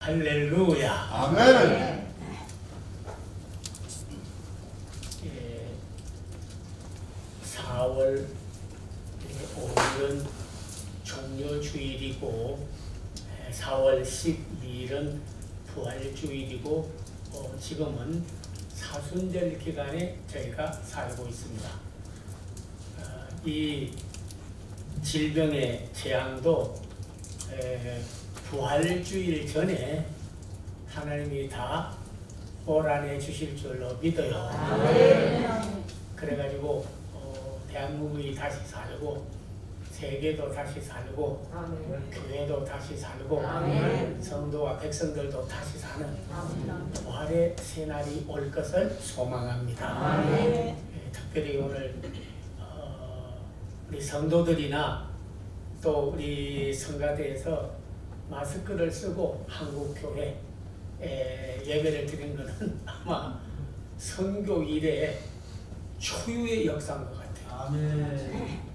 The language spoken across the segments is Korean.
할렐루야. 아멘. 4월 5일은 종료주일이고 4월 12일은 부활주일이고 지금은 사순절 기간에 저희가 살고 있습니다. 이 질병의 재앙도 부활주일 전에 하나님이 다 몰아내 주실 줄로 믿어요. 그래가지고 대한민국이 다시 살고 세계도 다시 살고 교회도 다시 살고 성도와 백성들도 다시 사는 부활의 새날이 올 것을 소망합니다. 특별히 오늘 우리 성도들이나 또 우리 성가대에서 마스크를 쓰고 한국교회 예배를 드린 것은 아마 선교 이래 초유의 역사인 것 같아요.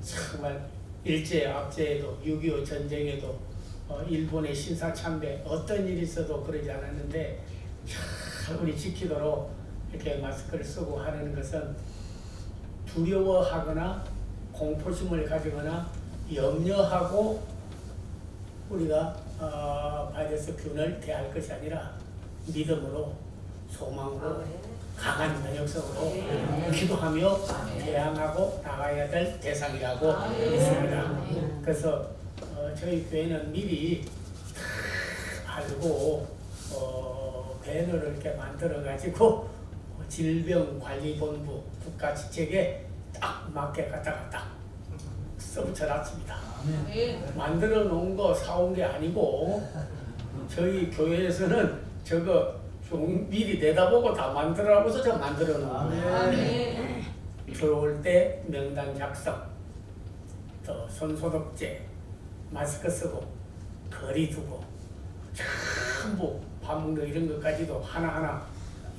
정말 일제 압제에도 6.25 전쟁에도 일본의 신사참배 어떤 일이 있어도 그러지 않았는데 잘 우리 지키도록 이렇게 마스크를 쓰고 하는 것은 두려워하거나 공포심을 가지거나 염려하고 우리가 바이러스 균을 대할 것이 아니라 믿음으로 소망으로 강한 면역성으로 기도하며 대항하고 나가야 될 대상이라고 믿습니다. 그래서 저희 교회는 미리 알고 배너를 이렇게 만들어 가지고 질병관리본부 국가지책에 딱 맞게 갖다가 딱 써붙여 놨습니다. 만들어 놓은 거 사온 게 아니고 저희 교회에서는 저거 좀 미리 내다보고 다 만들어라고서 저 만들어 놓은 거예요. 들어올 때 명단 작성, 또 손소독제, 마스크 쓰고 거리 두고 전부 밥 먹는 이런 것까지도 하나하나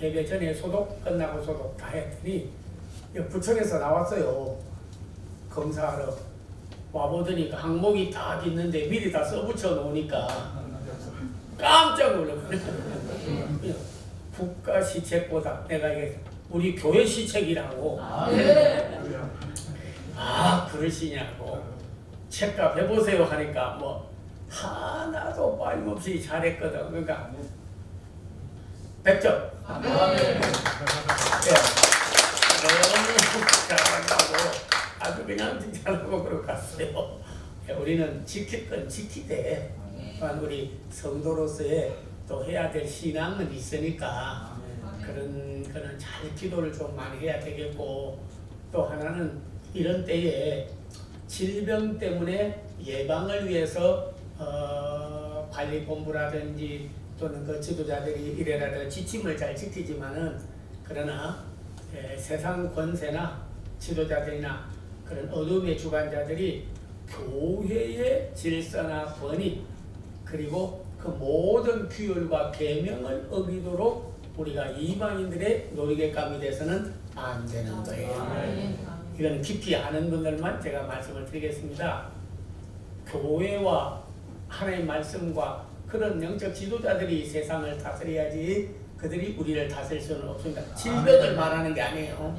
예배 전에 소독, 끝나고 소독 다 했더니 부천에서 나왔어요. 검사하러 와보더니 그 항목이 딱 있는데 미리 다 써붙여 놓으니까 깜짝 놀랐거든요. 국가 시책보다 내가 이게 우리 교회 시책이라고 그러시냐고 책값 해보세요 하니까 뭐 하나도 빠짐없이 잘했거든. 그러니까 100점. 너무 잘한다고 아주 그냥 칭찬하고 그러고 갔어요. 우리는 지킬 건 지키되 우리 성도로서의 또 해야 될 신앙은 있으니까 그런 거는 잘 기도를 좀 많이 해야 되겠고, 또 하나는 이런 때에 질병 때문에 예방을 위해서 관리본부라든지 또는 그 지도자들이 이래라 지침을 잘 지키지만은 그러나 세상 권세나 지도자들이나 그런 어둠의 주관자들이 교회의 질서나 권위 그리고 그 모든 규율과 계명을 어기도록 우리가 이방인들의 놀이개감이 돼서는 안 되는 거예요. 이건 깊이 아는 분들만 제가 말씀을 드리겠습니다. 교회와 하나님의 말씀과 그런 영적 지도자들이 세상을 다스려야지 그들이 우리를 다스릴 수는 없습니다. 질병을 말하는 게 아니에요.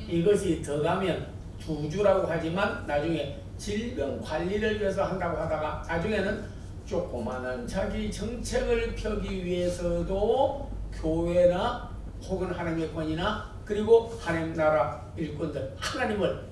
이것이 더 가면 주주라고 하지만 나중에 질병 관리를 위해서 한다고 하다가 나중에는 조그마한 자기 정책을 펴기 위해서도 교회나 혹은 하나님의 권위나 그리고 하나님 나라 일꾼들 하나님을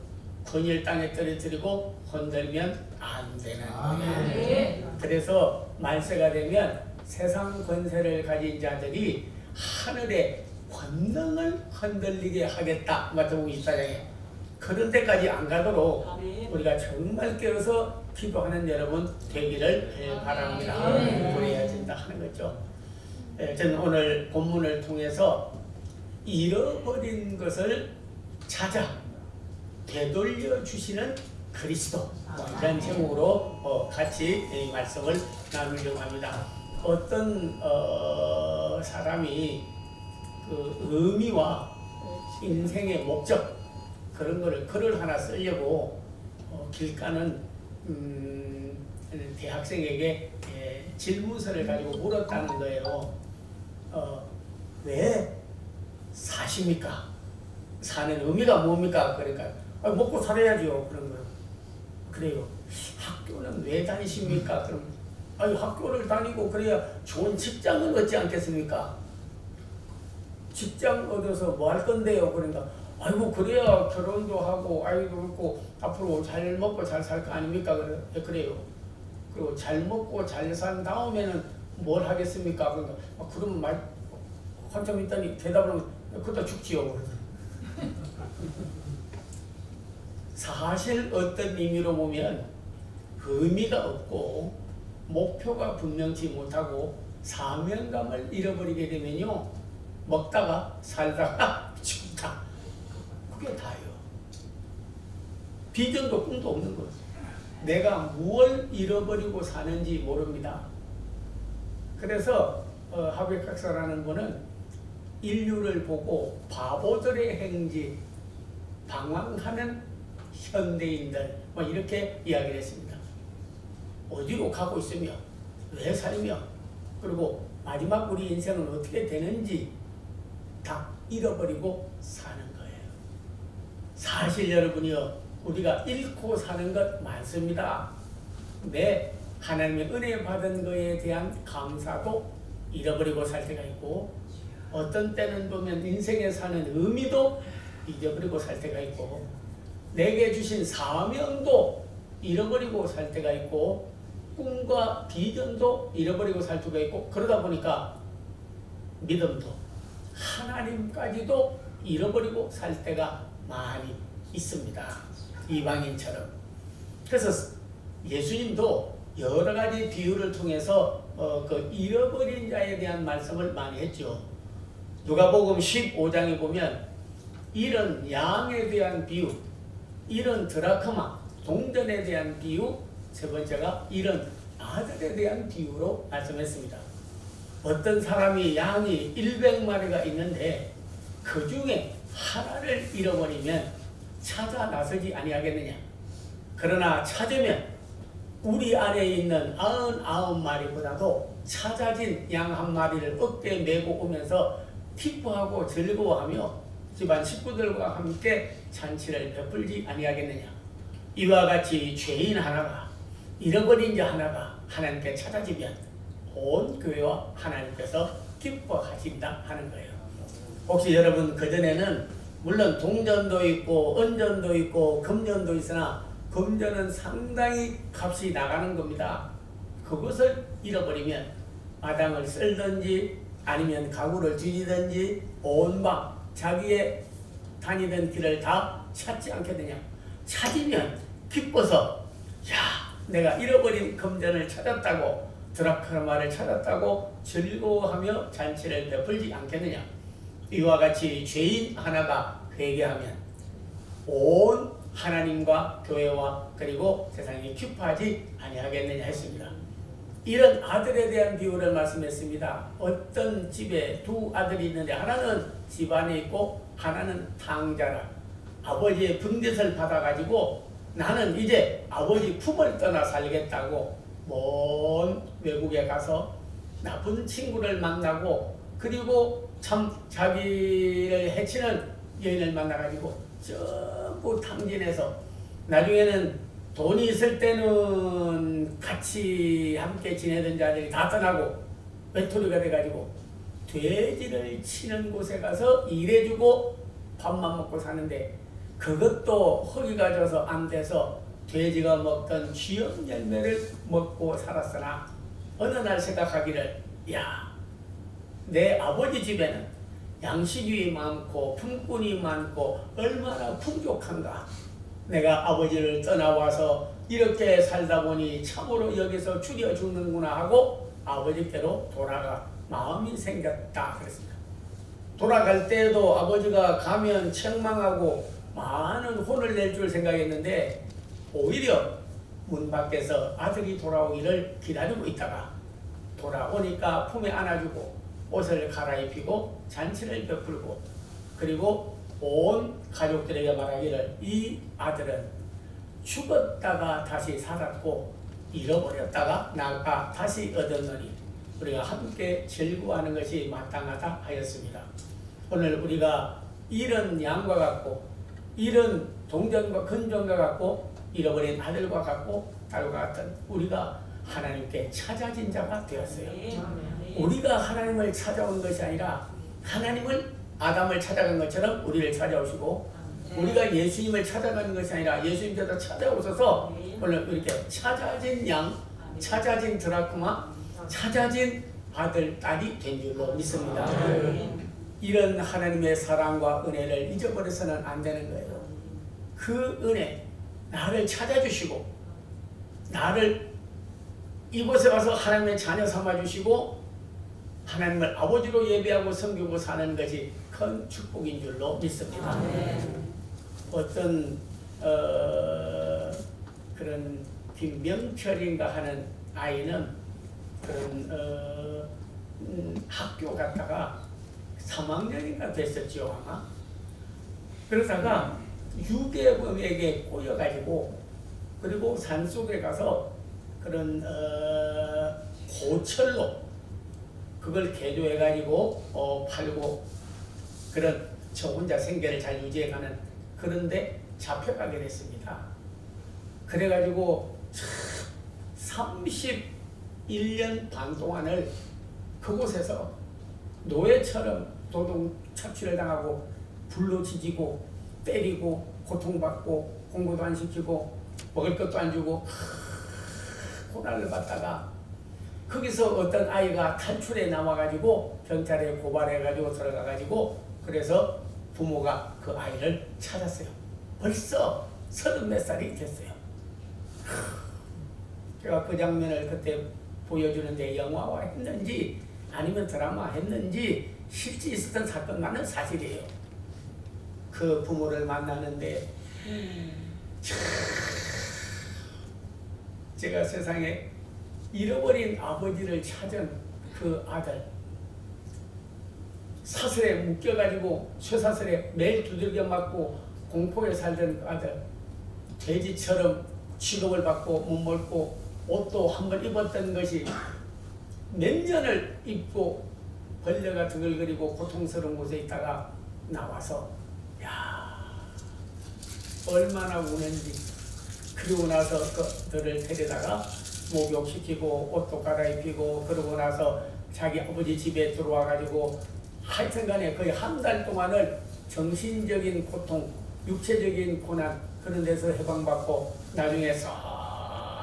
권위를 땅에 떨어뜨리고 흔들면 안 되는 거예요. 그래서 말세가 되면 세상 권세를 가진 자들이 하늘의 권능을 흔들리게 하겠다. 마태복음 24장에 그런 데까지 안 가도록 우리가 정말 깨어서 기도하는 여러분 되기를 바랍니다. 그래야 된다 하는 거죠. 저는 오늘 본문을 통해서 잃어버린 것을 찾아 되돌려 주시는 그리스도 이런 제목으로 같이 이 말씀을 나누려고 합니다. 어떤 사람이 그 의미와 인생의 목적 그런 거를 글을 하나 쓰려고 길가는 대학생에게 질문서를 가지고 물었다는 거예요. 왜 사십니까? 사는 의미가 뭡니까? 그러니까 먹고 살아야죠. 그런 거. 그래요. 학교는 왜 다니십니까? 그럼 학교를 다니고 그래야 좋은 직장을 얻지 않겠습니까? 직장 얻어서 뭐 할 건데요? 그러니까 아이고 그래야 결혼도 하고 아이도 있고 앞으로 잘 먹고 잘 살 거 아닙니까? 그래요. 그리고 잘 먹고 잘 산 다음에는 뭘 하겠습니까? 그러니까 그럼 한참 있더니 대답을 하면 그러다 죽지요. 사실 어떤 의미로 보면 의미가 없고 목표가 분명치 못하고 사명감을 잃어버리게 되면요, 먹다가 살다가 죽다. 그게 다예요. 비전도 꿈도 없는 거죠. 내가 무엇을 잃어버리고 사는지 모릅니다. 그래서 하백학사라는 분은 인류를 보고 바보들의 행지, 방황하는 현대인들 이렇게 이야기를 했습니다. 어디로 가고 있으며 왜 살며 그리고 마지막 우리 인생은 어떻게 되는지 다 잃어버리고 사는 거예요. 사실 여러분이요, 우리가 잃고 사는 것 많습니다. 내 하나님의 은혜 받은 것에 대한 감사도 잃어버리고 살 때가 있고, 어떤 때는 보면 인생에 사는 의미도 잊어버리고 살 때가 있고, 내게 주신 사명도 잃어버리고 살 때가 있고, 꿈과 비전도 잃어버리고 살 때가 있고, 그러다 보니까 믿음도 하나님까지도 잃어버리고 살 때가 많이 있습니다. 이방인처럼. 그래서 예수님도 여러 가지 비유를 통해서 그 잃어버린 자에 대한 말씀을 많이 했죠. 누가복음 15장에 보면 잃은 양에 대한 비유, 잃은 드라크마, 동전에 대한 비유, 세 번째가 잃은 아들에 대한 비유로 말씀했습니다. 어떤 사람이 양이 100마리가 있는데 그 중에 하나를 잃어버리면 찾아 나서지 아니하겠느냐. 그러나 찾으면 우리 안에 있는 99마리보다도 찾아진 양 한 마리를 어깨에 메고 오면서 기뻐하고 즐거워하며 집안 식구들과 함께 잔치를 베풀지 아니하겠느냐. 이와 같이 죄인 하나가, 잃어버린 자 하나가 하나님께 찾아지면 온 교회와 하나님께서 기뻐하신다 하는 거예요. 혹시 여러분 그전에는 물론 동전도 있고 은전도 있고 금전도 있으나 금전은 상당히 값이 나가는 겁니다. 그것을 잃어버리면 마당을 쓸든지 아니면 가구를 뒤지든지 온 방 자기의 다니던 길을 다 찾지 않게 되냐. 찾으면 기뻐서 야, 내가 잃어버린 금전을 찾았다고, 드라크마를 찾았다고 즐거워하며 잔치를 베풀지 않겠느냐. 이와 같이 죄인 하나가 회개하면 온 하나님과 교회와 그리고 세상이 기뻐하지 아니하겠느냐 했습니다. 이런 아들에 대한 비유를 말씀했습니다. 어떤 집에 두 아들이 있는데 하나는 집안에 있고 하나는 탕자라. 아버지의 분깃을 받아가지고 나는 이제 아버지 품을 떠나 살겠다고 먼 외국에 가서 나쁜 친구를 만나고, 그리고 참 자기를 해치는 여인을 만나가지고 전부 탕진해서 나중에는 돈이 있을 때는 같이 함께 지내던 자들이 다 떠나고 외톨이가 돼가지고 돼지를 치는 곳에 가서 일해주고 밥만 먹고 사는데, 그것도 허기가 져서 안 돼서 돼지가 먹던 쥐염 열매를 먹고 살았으나 어느 날 생각하기를, 야, 내 아버지 집에는 양식이 많고 품꾼이 많고 얼마나 풍족한가. 내가 아버지를 떠나와서 이렇게 살다 보니 참으로 여기서 죽여 죽는구나 하고 아버지께로 돌아가 마음이 생겼다 그랬습니다. 돌아갈 때에도 아버지가 가면 책망하고 많은 혼을 낼 줄 생각했는데 오히려 문 밖에서 아들이 돌아오기를 기다리고 있다가 돌아오니까 품에 안아주고 옷을 갈아입히고 잔치를 베풀고, 그리고 온 가족들에게 말하기를 이 아들은 죽었다가 다시 살았고 잃어버렸다가 나가 다시 얻었느니 우리가 함께 즐거워하는 것이 마땅하다 하였습니다. 오늘 우리가 잃은 양과 같고 잃은 동전과 근전과 같고 잃어버린 아들과 같고 딸과 같은 우리가 하나님께 찾아진 자가 되었어요. 우리가 하나님을 찾아온 것이 아니라 하나님을 아담을 찾아간 것처럼 우리를 찾아오시고 우리가 예수님을 찾아가는 것이 아니라 예수님께서 찾아오셔서 오늘 이렇게 찾아진 양, 찾아진 드라크마, 찾아진 아들, 딸이 된 줄로 믿습니다. 이런 하나님의 사랑과 은혜를 잊어버려서는 안 되는 거예요. 그 은혜, 나를 찾아주시고 나를 이곳에 와서 하나님의 자녀 삼아주시고 하나님을 아버지로 예배하고 섬기고 사는 것이 큰 축복인 줄로 믿습니다. 어떤 그런 김명철인가 하는 아이는 그런 학교 갔다가 3학년인가 됐었죠 아마. 그러다가 유괴범에게 꼬여가지고 그리고 산속에 가서 그런 고철로 그걸 개조해가지고 팔고 그런 저 혼자 생계를 잘 유지해가는 그런데 잡혀가게 됐습니다. 그래가지고 31년 반 동안을 그곳에서 노예처럼 도둑 착취를 당하고 불로 지지고 때리고 고통받고 공부도 안 시키고 먹을 것도 안 주고 고난을 받다가 거기서 어떤 아이가 탈출해 나와가지고 경찰에 고발해가지고 들어가가지고 그래서 부모가 그 아이를 찾았어요. 벌써 30몇 살이 됐어요. 제가 그 장면을 그때 보여주는데 영화화 했는지 아니면 드라마 했는지 실제 있었던 사건만은 사실이에요. 그 부모를 만나는데 제가 세상에 잃어버린 아버지를 찾은 그 아들 사슬에 묶여가지고 쇠사슬에 매일 두들겨 맞고 공포에 살던 그 아들 돼지처럼 취급을 받고 못 먹고 옷도 한번 입었던 것이 몇 년을 입고 벌레가 드글거리고 고통스러운 곳에 있다가 나와서 야 얼마나 우는지 그러고 나서 그들을 데려다가 목욕시키고 옷도 갈아입히고 그러고 나서 자기 아버지 집에 들어와가지고 하여튼간에 거의 한 달 동안을 정신적인 고통, 육체적인 고난 그런 데서 해방받고 나중에 싹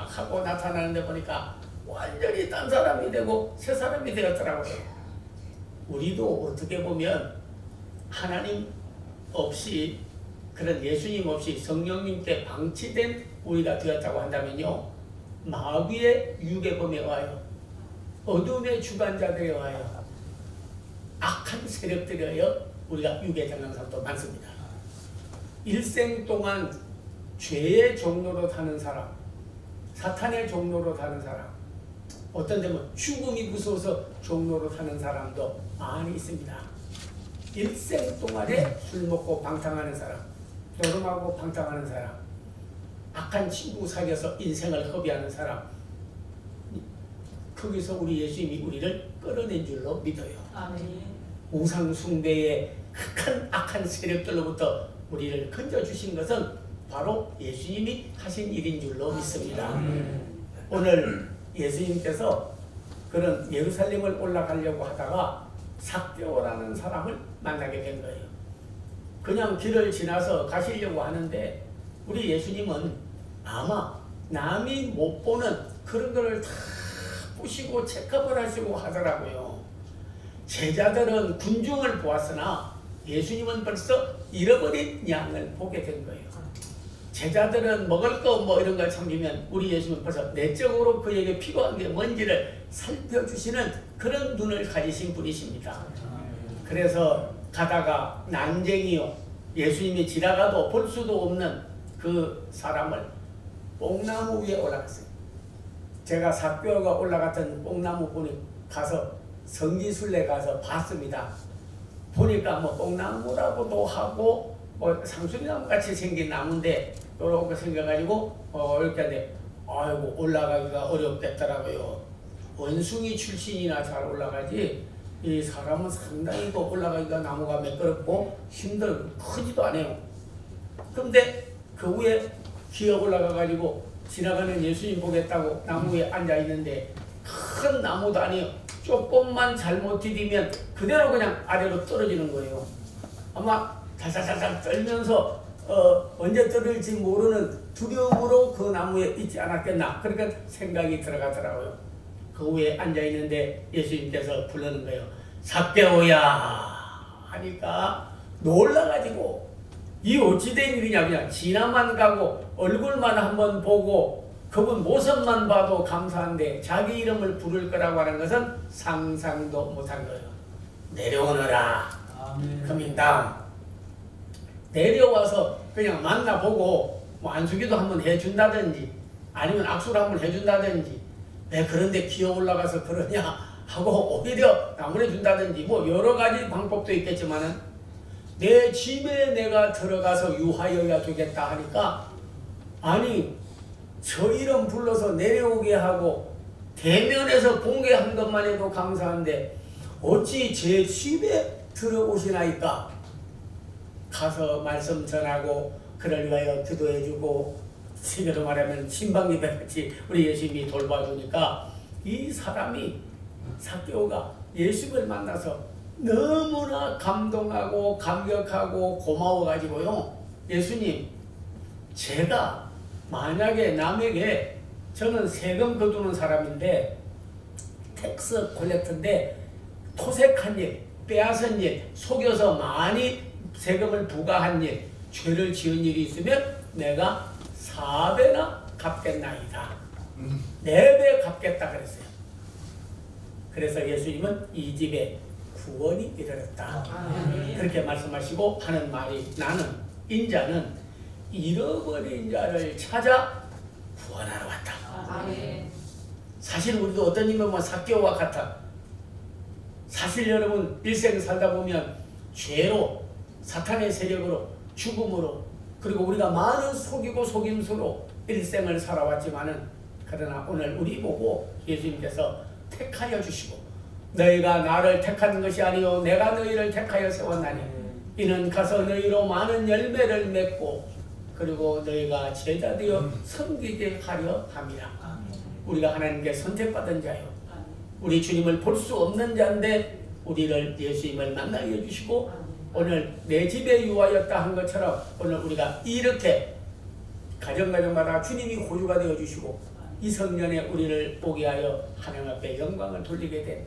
하고 나타나는데 보니까 완전히 딴 사람이 되고 새 사람이 되었더라고요. 우리도 어떻게 보면 하나님 없이 그런 예수님 없이 성령님께 방치된 우리가 되었다고 한다면요. 마귀의 유괴범에 와요. 어둠의 주관자들에 와요. 악한 세력들에 와요. 우리가 유괴당한 사람도 많습니다. 일생 동안 죄의 종로로 사는 사람, 사탄의 종로로 사는 사람, 어떤 데는 죽음이 무서워서 종로로 사는 사람도 많이 있습니다. 일생 동안에 술 먹고 방탕하는 사람, 결혼하고 방탕하는 사람, 악한 친구 사귀어서 인생을 허비하는 사람, 거기서 우리 예수님이 우리를 끌어낸 줄로 믿어요. 아멘. 우상 숭배의 악한 세력들로부터 우리를 건져주신 것은 바로 예수님이 하신 일인 줄로 믿습니다. 오늘 예수님께서 그런 예루살렘을 올라가려고 하다가 삭개오라는 사람을 만나게 된 거예요. 그냥 길을 지나서 가시려고 하는데 우리 예수님은 아마 남이 못 보는 그런 거를 다 보시고 체크업을 하시고 하더라고요. 제자들은 군중을 보았으나 예수님은 벌써 잃어버린 양을 보게 된 거예요. 제자들은 먹을 거 뭐 이런 거 챙기면 우리 예수님은 벌써 내적으로 그에게 필요한 게 뭔지를 살펴주시는 그런 눈을 가지신 분이십니다. 그래서 가다가 난쟁이요 예수님이 지나가도 볼 수도 없는 그 사람을 뽕나무 위에 올라갔어요. 제가 삭개오가 올라갔던 뽕나무 보니 가서 성지순례 가서 봤습니다. 보니까 뭐 뽕나무라고도 하고 뭐 상수리나무 같이 생긴 나무인데 이렇게 생겨가지고 이렇게 하는데 아이고 올라가기가 어렵겠더라고요. 원숭이 출신이나 잘 올라가지 이 사람은 상당히 올라가기가 나무가 매끄럽고 힘들고 크지도 않아요. 그런데 그 위에 기어 올라가가지고 지나가는 예수님 보겠다고 나무 위에 앉아있는데 큰 나무도 아니에요. 조금만 잘못 디디면 그대로 그냥 아래로 떨어지는 거예요. 아마 살살살살 떨면서 언제 떨어질지 모르는 두려움으로 그 나무에 있지 않았겠나, 그러니까 생각이 들어가더라고요. 그 위에 앉아있는데 예수님께서 부르는 거예요. 삭개오야 하니까 놀라가지고 이 어찌된 일이냐, 그냥 지나만 가고 얼굴만 한번 보고 그분 모습만 봐도 감사한데 자기 이름을 부를 거라고 하는 것은 상상도 못한 거예요. 내려오너라. coming down. 내려와서 그냥 만나보고 뭐 안수기도 한번 해준다든지 아니면 악수를 한번 해준다든지 왜 그런데 기어 올라가서 그러냐 하고 오히려 나무래준다든지 뭐 여러 가지 방법도 있겠지만은 내 집에 내가 들어가서 유하여야 되겠다 하니까 아니 저 이름 불러서 내려오게 하고 대면에서 공개한 것만 해도 감사한데 어찌 제 집에 들어오시나이까. 가서 말씀 전하고 그를 위하여 기도해주고 시계로 말하면 신방예배같이 우리 예수님이 돌봐주니까 이 사람이 삭개오가 예수를 만나서 너무나 감동하고 감격하고 고마워가지고요. 예수님, 제가 만약에 남에게 저는 세금 거두는 사람인데 텍스 콜렉터인데 토색한 일, 빼앗은 일, 속여서 많이 세금을 부과한 일, 죄를 지은 일이 있으면 내가 4배나 갚겠나이다. 4배 갚겠다 그랬어요. 그래서 예수님은 이 집에 구원이 이르렀다. 그렇게 말씀하시고 하는 말이 나는 인자는 잃어버린 자를 찾아 구원하러 왔다. 사실 우리도 어떤 이면 삭개오와 같아. 사실 여러분 일생 살다 보면 죄로 사탄의 세력으로 죽음으로 그리고 우리가 많은 속이고 속임수로 일생을 살아왔지만은 그러나 오늘 우리 보고 예수님께서 택하여 주시고 너희가 나를 택한 것이 아니요 내가 너희를 택하여 세웠나니 이는 가서 너희로 많은 열매를 맺고 그리고 너희가 제자 되어 섬기게 하려 함이라. 우리가 하나님께 선택받은 자요 우리 주님을 볼 수 없는 자인데 우리를 예수님을 만나게 해주시고 오늘 내 집에 유하였다 한 것처럼 오늘 우리가 이렇게 가정마다 주님이 호주가 되어주시고 이 성년에 우리를 오게 하여 하나님 앞에 영광을 돌리게 된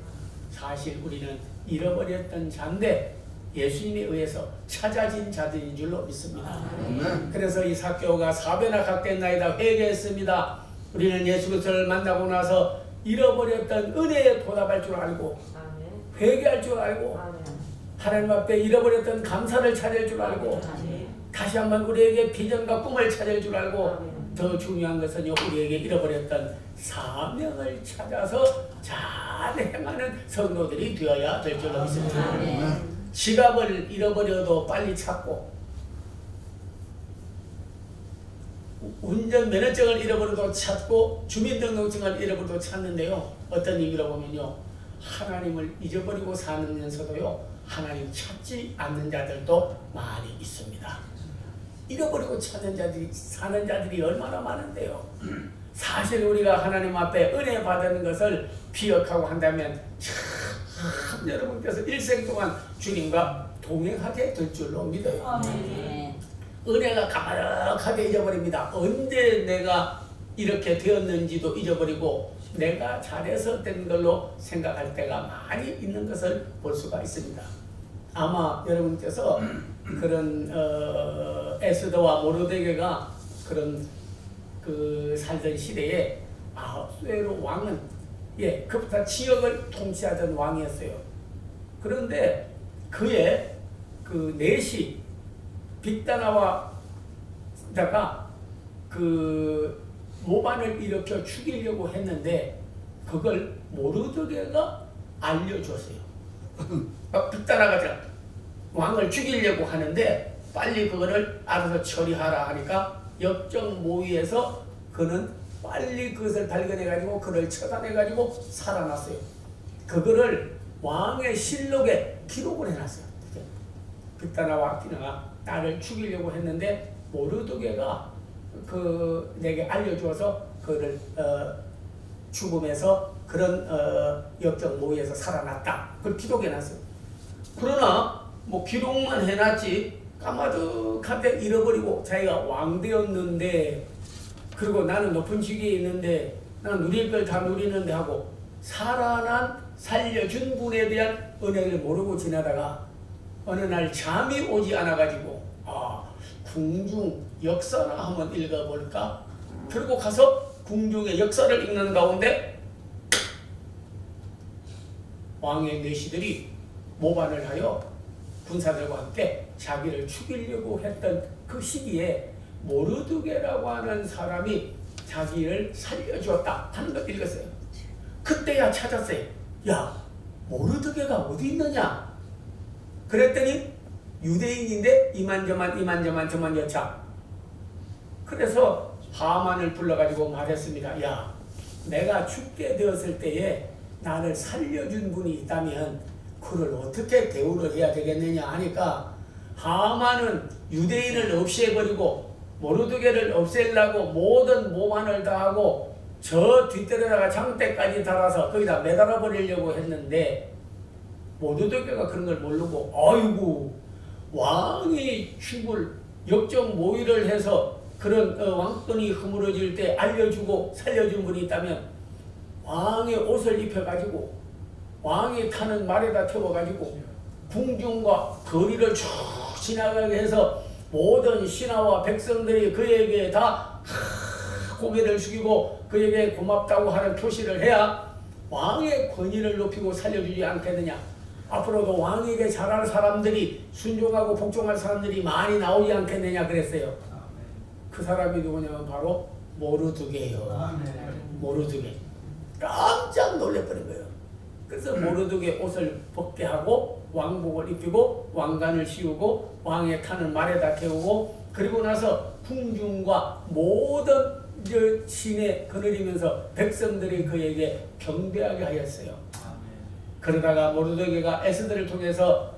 사실 우리는 잃어버렸던 자인데 예수님에 의해서 찾아진 자들인 줄로 믿습니다. 그래서 이 삭개오가 4배나 갚겠나이다 회개했습니다. 우리는 예수 그리스도를 만나고 나서 잃어버렸던 은혜에 보답할 줄 알고 회개할 줄 알고 하나님 앞에 잃어버렸던 감사를 찾을 줄 알고 다시 한번 우리에게 비전과 꿈을 찾을 줄 알고 더 중요한 것은 우리에게 잃어버렸던 사명을 찾아서 잘 행하는 성도들이 되어야 될 줄로 믿습니다. 지갑을 잃어버려도 빨리 찾고 운전면허증을 잃어버려도 찾고 주민등록증을 잃어버려도 찾는데요. 어떤 의미로 보면요. 하나님을 잊어버리고 사면서도요. 하나님 찾지 않는 자들도 많이 있습니다. 잃어버리고 찾는 자들이 사는 자들이 얼마나 많은데요. 사실 우리가 하나님 앞에 은혜 받는 것을 기억하고 한다면 참 여러분께서 일생 동안 주님과 동행하게 될 줄로 믿어요. 은혜가 가득하게 잊어버립니다. 언제 내가 이렇게 되었는지도 잊어버리고 내가 잘해서 된 걸로 생각할 때가 많이 있는 것을 볼 수가 있습니다. 아마 여러분께서 그런 에스더와 모르드게가 그런 그 살던 시대에 아하수에로 왕은 그보다 지역을 통치하던 왕이었어요. 그런데 그의 그 내시 빅다나와다가 그 모반을 일으켜 죽이려고 했는데 그걸 모르드게가 알려줬어요. 빅다나가 왕을 죽이려고 하는데 빨리 그거를 알아서 처리하라 하니까 역정 모의에서 그는 빨리 그것을 발견해가지고 그를 처단해가지고 살아났어요. 그거를 왕의 실록에 기록을 해놨어요. 빅다나 왕티나가 나를 죽이려고 했는데 모르드게가 내게 알려주어서 그를 죽음에서 그런 역적 모의에서 살아났다. 그걸 기록해놨어요. 그러나 뭐 기록만 해놨지 까마득한데 잃어버리고 자기가 왕되었는데, 그리고 나는 높은 직위에 있는데 나는 누릴 걸 다 누리는데 하고 살아난 살려준 분에 대한 은혜를 모르고 지나다가 어느 날 잠이 오지 않아가지고 궁중 역사나 한번 읽어볼까? 그리고 가서 궁중의 역사를 읽는 가운데 왕의 내시들이 모반을 하여 군사들과 함께 자기를 죽이려고 했던 그 시기에 모르드게라고 하는 사람이 자기를 살려주었다 하는 걸 읽었어요. 그때야 찾았어요. 야, 모르드게가 어디 있느냐? 그랬더니 유대인인데 이만저만 저만 여차. 그래서 하만을 불러가지고 말했습니다. 야, 내가 죽게 되었을 때에 나를 살려준 분이 있다면 그를 어떻게 대우를 해야 되겠느냐 하니까, 하만은 유대인을 없애버리고 모르드게를 없애려고 모든 모반을 다하고 저 뒷뜰에다가 장대까지 달아서 거기다 매달아 버리려고 했는데, 모르드게가 그런 걸 모르고 아이고 왕이 죽을 역적 모의를 해서 그런 왕권이 허물어질 때 알려주고 살려준 분이 있다면 왕의 옷을 입혀가지고 왕이 타는 말에다 태워가지고 궁중과 거리를 쭉 지나가게 해서 모든 신하와 백성들이 그에게 다 고개를 숙이고 그에게 고맙다고 하는 표시를 해야 왕의 권위를 높이고 살려주지 않겠느냐. 앞으로도 왕에게 잘할 사람들이, 순종하고 복종할 사람들이 많이 나오지 않겠느냐 그랬어요. 그 사람이 누구냐면 바로 모르드게예요. 모르드게. 깜짝 놀래버린 거예요. 그래서 모르드게 옷을 벗게 하고 왕복을 입히고 왕관을 씌우고 왕의 타는 말에다 태우고, 그리고 나서 궁중과 모든 시내 거느리면서 백성들이 그에게 경배하게 하였어요. 그러다가 모르드게가 에스더를 통해서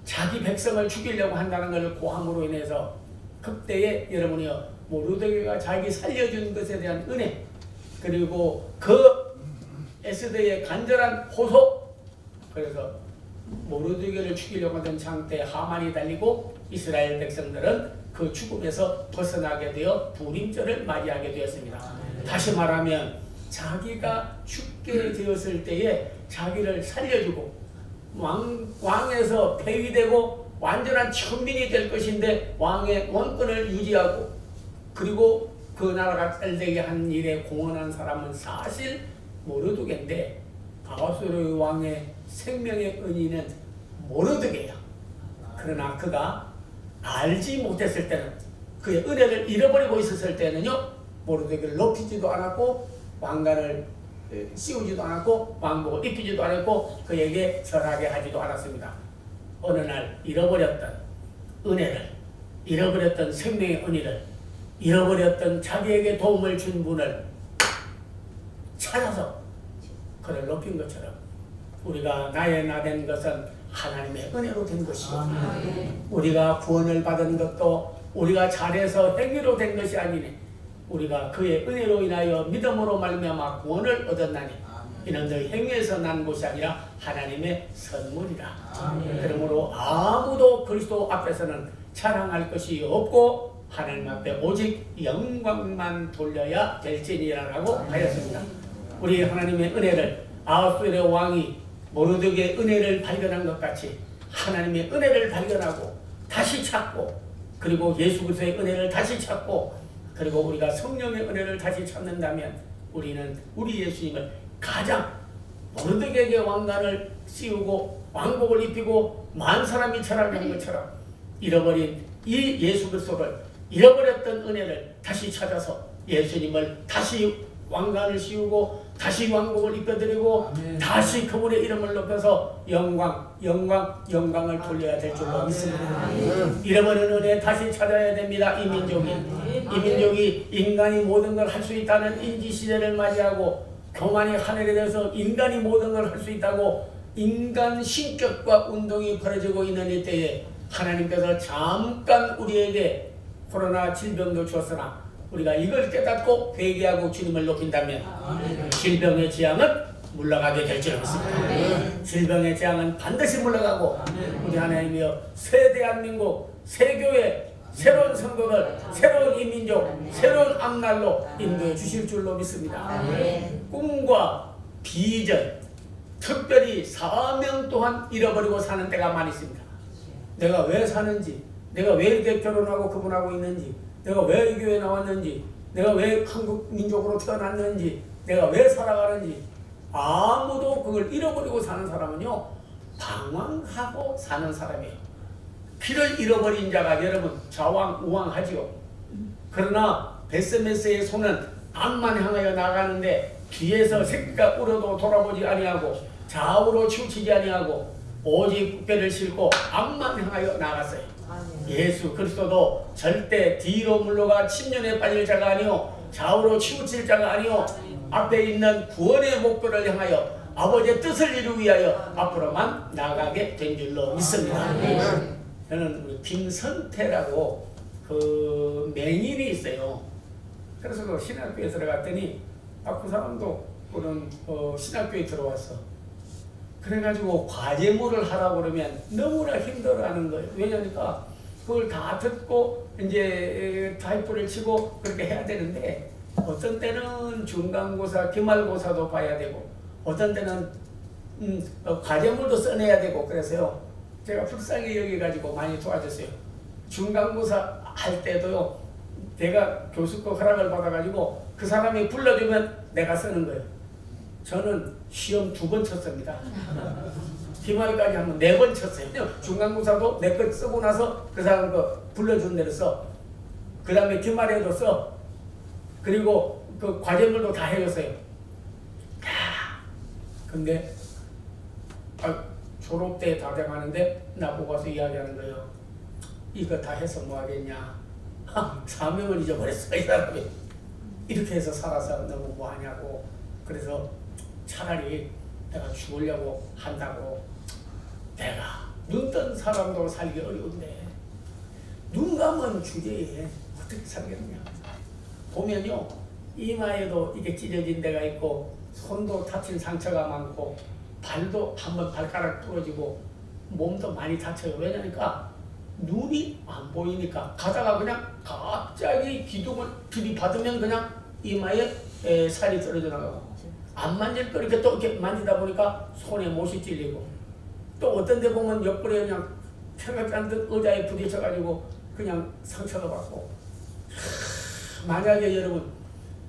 자기 백성을 죽이려고 한다는 것을 고함으로 인해서 그때에 여러분이요, 모르드게가 자기 살려준 것에 대한 은혜, 그리고 그 에스더의 간절한 호소, 그래서 모르드게를 죽이려고 하던 장때 하만이 달리고 이스라엘 백성들은 그 죽음에서 벗어나게 되어 부림절을 맞이하게 되었습니다. 다시 말하면 자기가 죽게 되었을 때에 자기를 살려주고 왕에서 폐위되고 완전한 천민이 될 것인데 왕의 왕권을 유지하고 그리고 그 나라가 잘되게 한 일에 공헌한 사람은 사실 모르드게인데, 아하수에로의 왕의 생명의 은인은 모르드게야. 그러나 그가 알지 못했을 때는, 그의 은혜를 잃어버리고 있었을 때는요, 모르드게를 높이지도 않았고 왕관을 씌우지도 않았고 왕복을 입히지도 않았고 그에게 절하게 하지도 않았습니다. 어느 날 잃어버렸던 은혜를, 잃어버렸던 생명의 은혜를, 잃어버렸던 자기에게 도움을 준 분을 찾아서 그를 높인 것처럼 우리가 나의 나 된 것은 하나님의 은혜로 된 것이고, 우리가 구원을 받은 것도 우리가 잘해서 행위로 된 것이 아니니 우리가 그의 은혜로 인하여 믿음으로 말미암아 구원을 얻었나니 이는 너희 행위에서 난 것이 아니라 하나님의 선물이라. 그러므로 아무도 그리스도 앞에서는 자랑할 것이 없고 하나님 앞에 오직 영광만 돌려야 될지니라라고 하였습니다. 우리 하나님의 은혜를, 아하수에로의 왕이 모르드게의 은혜를 발견한 것 같이 하나님의 은혜를 발견하고 다시 찾고, 그리고 예수 그리스도의 은혜를 다시 찾고, 그리고 우리가 성령의 은혜를 다시 찾는다면 우리는 우리 예수님을 가장 모르드게에게 왕관을 씌우고 왕복을 입히고 만 사람이 절하는 것처럼 잃어버린 이 예수 그리스도를, 잃어버렸던 은혜를 다시 찾아서 예수님을 다시 왕관을 씌우고 다시 왕복을 입혀드리고 다시 그분의 이름을 높여서 영광을 돌려야 될 줄로 믿습니다. 잃어버린 은혜 다시 찾아야 됩니다. 이 민족이 인간이 모든 걸 할 수 있다는 인지시대를 맞이하고 교만이 하늘에 대해서 인간이 모든 걸 할 수 있다고 인간 신격과 운동이 벌어지고 있는 이때에 하나님께서 잠깐 우리에게 코로나 질병도 주었으나 우리가 이걸 깨닫고 회개하고 주님을 높인다면 질병의 재앙은 물러가게 될 줄 믿습니다. 질병의 재앙은 반드시 물러가고 우리 하나님이여 새 대한민국, 새 교회, 새로운 성도들, 새로운 이민족, 새로운 앞날로 인도해 주실 줄로 믿습니다. 꿈과 비전, 특별히 사명 또한 잃어버리고 사는 때가 많이 있습니다. 내가 왜 사는지, 내가 왜 이렇게 결혼하고 그분하고 있는지, 내가 왜 이 교회에 나왔는지, 내가 왜 한국 민족으로 태어났는지, 내가 왜 살아가는지 아무도 그걸 잃어버리고 사는 사람은요 방황하고 사는 사람이에요. 피를 잃어버린 자가 여러분 좌왕우왕하지요. 그러나 베스메스의 손은 앞만 향하여 나가는데 뒤에서 새끼가 울어도 돌아보지 아니하고 좌우로 치우치지 아니하고 오직 뼈를 싣고 앞만 향하여 나갔어요. 예수 그리스도도 절대 뒤로 물러가 침륜에 빠질 자가 아니요 좌우로 치우칠 자가 아니요 앞에 있는 구원의 목표를 향하여 아버지의 뜻을 이루기 위하여 앞으로만 나가게 된 줄로 믿습니다. 저는 우리 김선태라고 그 맹인이 있어요. 그래서 그 신학교에 들어갔더니 그 사람도 그런 신학교에 들어왔어. 그래가지고 과제물을 하라고 그러면 너무나 힘들어하는 거예요. 왜냐니까 그걸 다 듣고 이제 타이프를 치고 그렇게 해야 되는데 어떤 때는 중간고사, 기말고사도 봐야 되고 어떤 때는 과제물도 써내야 되고 그래서요. 제가 불쌍히 여기가지고 많이 도와줬어요. 중간고사 할 때도요. 내가 교수급 허락을 받아가지고 그 사람이 불러주면 내가 쓰는 거예요. 저는 시험 2번 쳤습니다. 기말까지 하면 4번 쳤어요. 중간고사도 내 것 쓰고 나서 그 사람 거 불러준 대로 써. 그 다음에 기말에도 써. 그리고 그 과제물도 다 해줬어요. 근데 졸업 때 다 돼가는데 나보고 와서 이야기하는 거예요. 이거 다 해서 뭐 하겠냐. 사명을 잊어버렸어 이 사람이. 이렇게 해서 살아서 너무 뭐 하냐고. 그래서 차라리 내가 죽으려고 한다고. 내가 눈 뜬 사람도 살기 어려운데 눈 감은 주제에 어떻게 살겠냐. 보면요 이마에도 이게 찢어진 데가 있고 손도 다친 상처가 많고 발도 한번 발가락 부러지고 몸도 많이 다쳐요. 왜냐니까 눈이 안 보이니까 가다가 그냥 갑자기 기둥을 들이받으면 그냥 이마에 살이 떨어져 나가고 안 만질 거 이렇게 또 이렇게 만지다 보니까 손에 못이 찔리고 또 어떤 데 보면 옆구리에 그냥 생각지 않던 의자에 부딪혀가지고 그냥 상처도 받고. 만약에 여러분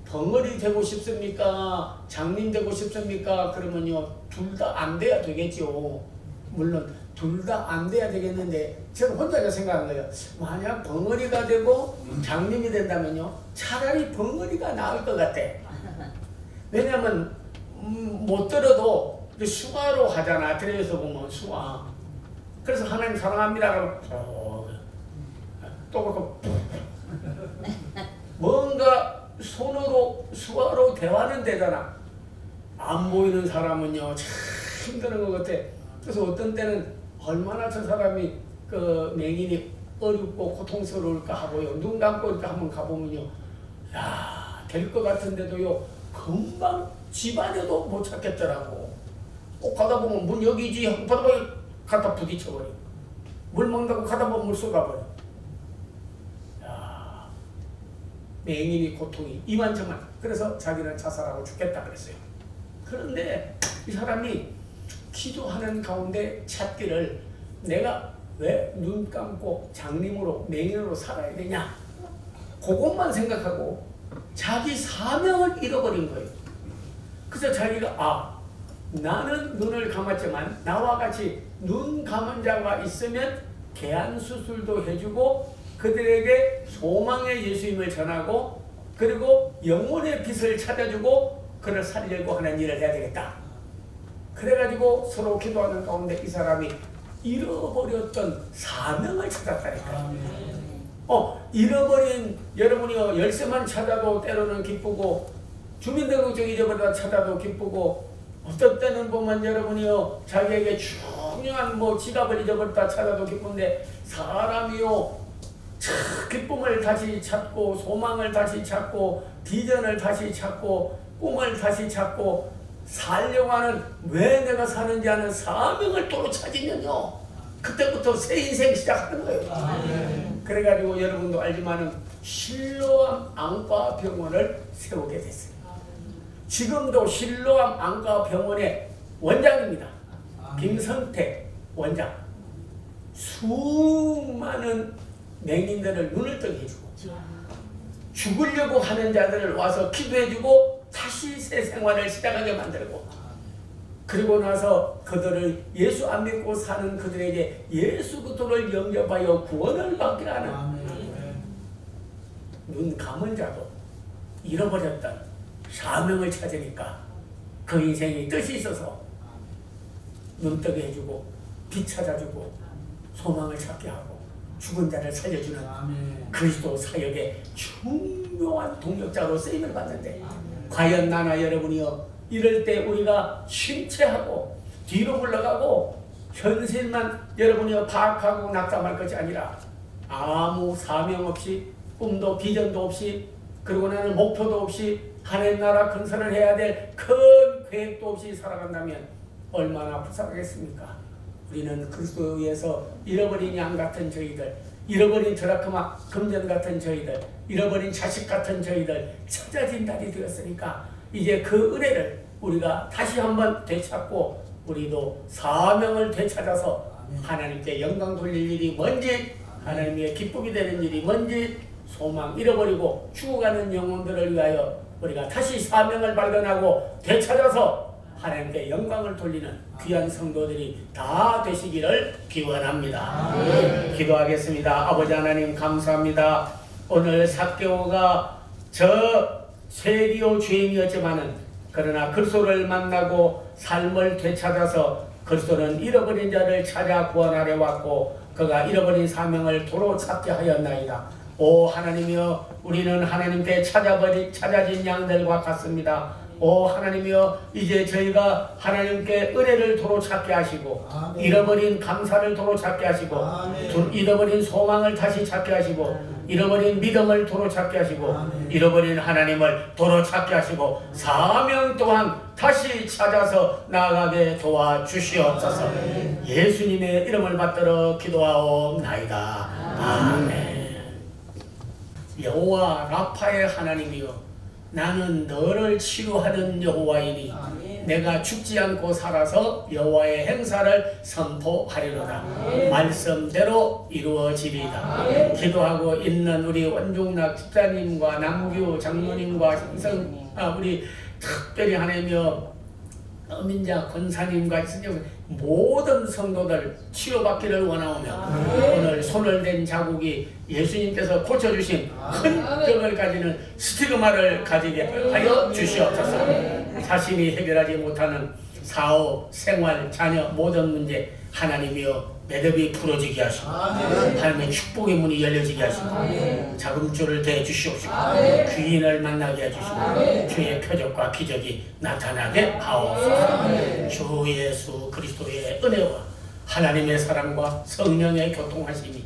벙어리 되고 싶습니까? 장님 되고 싶습니까? 그러면요 둘 다 안 돼야 되겠죠. 물론 둘 다 안 돼야 되겠는데 저는 혼자서 생각한 거예요. 만약 벙어리가 되고 장님이 된다면요 차라리 벙어리가 나을 것 같아. 왜냐면 못 들어도 수화로 하잖아. 텔레비에서 보면 수화. 그래서 하나님 사랑합니다 그러면 또 그렇고 뭔가 손으로 수화로 대화는 되잖아. 안 보이는 사람은요 참 힘드는 것 같아. 그래서 어떤 때는 얼마나 저 사람이 그 맹인이 어렵고 고통스러울까 하고요. 눈 감고 이렇게 한번 가보면요 야, 될 것 같은데도요 금방 집안에도 못 찾겠더라고. 꼭 가다 보면 문 여기지 하고 바닥에 갖다 부딪혀버려. 물 먹는다고 가다 보면 물 쏟아버려. 야, 맹인이 고통이 이만저만. 그래서 자기는 자살하고 죽겠다 그랬어요. 그런데 이 사람이 기도하는 가운데 찾기를 내가 왜 눈 감고 장님으로 맹인으로 살아야 되냐. 그것만 생각하고 자기 사명을 잃어버린 거예요. 그래서 자기가 나는 눈을 감았지만 나와 같이 눈 감은 자가 있으면 개안 수술도 해주고 그들에게 소망의 예수님을 전하고 그리고 영혼의 빛을 찾아주고 그를 살리려고 하는 일을 해야 되겠다. 그래가지고 서로 기도하는 가운데 이 사람이 잃어버렸던 사명을 찾았다니까요. 잃어버린, 여러분이요, 열쇠만 찾아도 때로는 기쁘고 주민등록증 잊어버리다 찾아도 기쁘고, 어떤 때는 보면 여러분이요, 자기에게 중요한 지갑을 잊어버렸다 찾아도 기쁜데, 사람이요, 기쁨을 다시 찾고 소망을 다시 찾고 비전을 다시 찾고 꿈을 다시 찾고 살려고 하는, 왜 내가 사는지 하는 사명을 도로 찾으면요, 그때부터 새 인생 시작하는 거예요. 그래가지고 여러분도 알지만은 실로암 안과병원을 세우게 됐어요. 지금도 실로암 안과병원의 원장입니다. 김성택 원장. 수많은 맹인들을 눈을 뜨게 해주고, 죽으려고 하는 자들을 와서 기도해주고 다시 새 생활을 시작하게 만들고, 그리고 나서 그들을 예수 안 믿고 사는 그들에게 예수 그리스도를 영접하여 구원을 받게 하는, 눈 감은 자도 잃어버렸던 사명을 찾으니까 그 인생이 뜻이 있어서 눈 뜨게 해주고 빛 찾아주고 소망을 찾게 하고 죽은 자를 살려주는 그리스도 사역의 중요한 동력자로 쓰임을 받는데, 과연 나나 여러분이요, 이럴 때 우리가 심취하고 뒤로 물러가고 현실만 여러분이요 파악하고 낙담할 것이 아니라, 아무 사명 없이 꿈도 비전도 없이, 그리고 나는 목표도 없이 하나님 나라 건설을 해야 될 큰 계획도 없이 살아간다면 얼마나 불쌍하겠습니까? 우리는 그리스도에 의해서 잃어버린 양 같은 저희들, 잃어버린 드라크마 금전 같은 저희들, 잃어버린 자식 같은 저희들 찾아진 날이 되었으니까 이제 그 은혜를 우리가 다시 한번 되찾고 우리도 사명을 되찾아서 하나님께 영광 돌릴 일이 뭔지, 하나님의 기쁨이 되는 일이 뭔지, 소망 잃어버리고 죽어가는 영혼들을 위하여 우리가 다시 사명을 발견하고 되찾아서 하나님께 영광을 돌리는 귀한 성도들이 다 되시기를 기원합니다. 기도하겠습니다. 아버지 하나님 감사합니다. 오늘 삭개오가 저 세리오 주인이었지만은 그러나 그리스도를 만나고 삶을 되찾아서 그리스도는 잃어버린 자를 찾아 구원하려 왔고 그가 잃어버린 사명을 도로 찾게 하였나이다. 오 하나님이여, 우리는 하나님께 찾아진 양들과 같습니다. 오 하나님이여, 이제 저희가 하나님께 은혜를 도로 찾게 하시고 아멘. 잃어버린 감사를 도로 찾게 하시고 아멘. 잃어버린 소망을 다시 찾게 하시고 아멘. 잃어버린 믿음을 도로 찾게 하시고 아멘. 잃어버린 하나님을 도로 찾게 하시고 사명 또한 다시 찾아서 나아가게 도와주시옵소서. 아멘. 예수님의 이름을 받들어 기도하옵나이다. 아멘. 여호와 라파의 하나님이여, 나는 너를 치유하는 여호와이니 아멘. 내가 죽지 않고 살아서 여호와의 행사를 선포하리로다. 아멘. 말씀대로 이루어지리이다. 아멘. 기도하고 있는 우리 원종락 집사님과 남규 장로님과 우리 특별히 하나님이여 민자 권사님과 모든 성도들 치유받기를 원하오며 아멘. 오늘 손을 댄 자국이 예수님께서 고쳐주신 흔적을 가지는 스티그마를 가지게 하여 주시옵소서. 아멘. 자신이 해결하지 못하는 사업, 생활, 자녀 모든 문제 하나님이여 매듭이 풀어지게 하시고 아멘. 하나님의 축복의 문이 열려지게 하시고 아멘. 자금줄을 대주시옵시고 귀인을 만나게 해주시고 아멘. 주의 표적과 기적이 나타나게 하옵소서. 주 예수 그리스도의 은혜와 하나님의 사랑과 성령의 교통하심이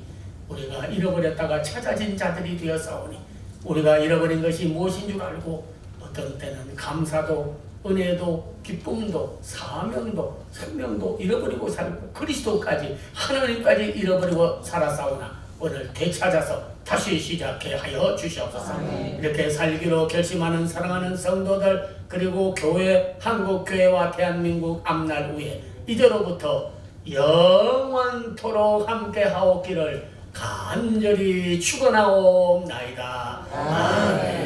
우리가 잃어버렸다가 찾아진 자들이 되었사오니, 우리가 잃어버린 것이 무엇인 줄 알고 어떤 때는 감사도 은혜도 기쁨도 사명도 생명도 잃어버리고 살고 그리스도까지 하나님까지 잃어버리고 살았사오나 오늘 되찾아서 다시 시작해 하여 주시옵소서. 이렇게 살기로 결심하는 사랑하는 성도들, 그리고 교회, 한국교회와 대한민국 앞날 후에 이제로부터 영원토록 함께 하옵기를 간절히 축원하옵나이다. 아멘.